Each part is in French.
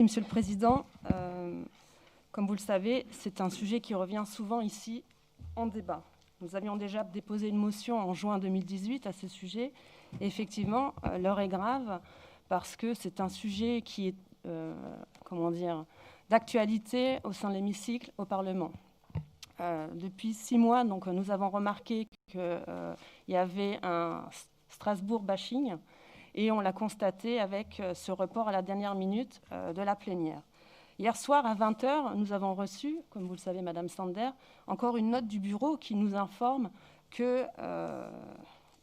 Monsieur le Président, comme vous le savez, c'est un sujet qui revient souvent ici en débat. Nous avions déjà déposé une motion en juin 2018 à ce sujet. Et effectivement, l'heure est grave parce que c'est un sujet qui est d'actualité au sein de l'hémicycle au Parlement. Depuis 6 mois, donc, nous avons remarqué qu'il y avait un Strasbourg bashing et on l'a constaté avec ce report à la dernière minute de la plénière. Hier soir, à 20h, nous avons reçu, comme vous le savez, Madame Sander, encore une note du bureau qui nous informe que,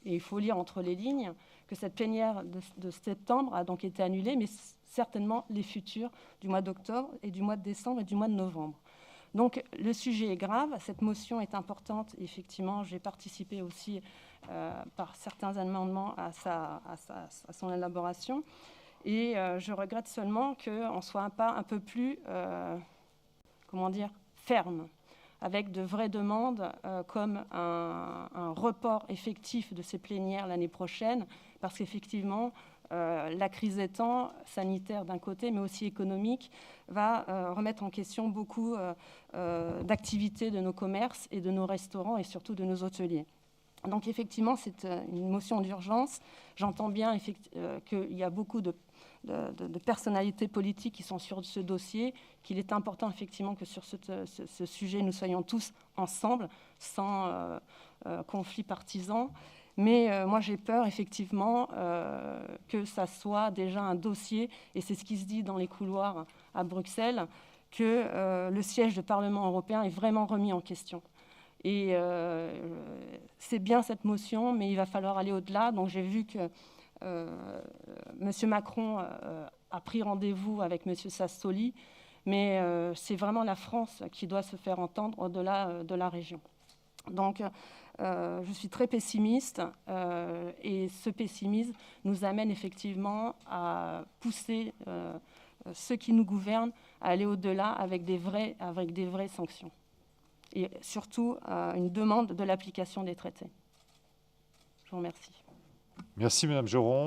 et il faut lire entre les lignes, que cette plénière de septembre a donc été annulée, mais certainement les futures du mois d'octobre et du mois de décembre et du mois de novembre. Donc le sujet est grave, cette motion est importante. Effectivement, j'ai participé aussi par certains amendements à son élaboration. Et je regrette seulement qu'on soit pas un peu plus, ferme, avec de vraies demandes comme un report effectif de ces plénières l'année prochaine, parce qu'effectivement, la crise étant sanitaire d'un côté, mais aussi économique, va remettre en question beaucoup d'activités de nos commerces et de nos restaurants et surtout de nos hôteliers. Donc effectivement, c'est une motion d'urgence. J'entends bien qu'il y a beaucoup de personnalités politiques qui sont sur ce dossier, qu'il est important effectivement que sur ce sujet, nous soyons tous ensemble, sans conflit partisan. Mais moi, j'ai peur, effectivement, que ça soit déjà un dossier, et c'est ce qui se dit dans les couloirs à Bruxelles, que le siège du Parlement européen est vraiment remis en question. Et c'est bien cette motion, mais il va falloir aller au-delà. Donc j'ai vu que M. Macron a pris rendez-vous avec M. Sassoli, mais c'est vraiment la France qui doit se faire entendre au-delà de la région. Donc je suis très pessimiste et ce pessimisme nous amène effectivement à pousser ceux qui nous gouvernent à aller au-delà avec des vraies sanctions. Et surtout une demande de l'application des traités. Je vous remercie. Merci, Madame Geron.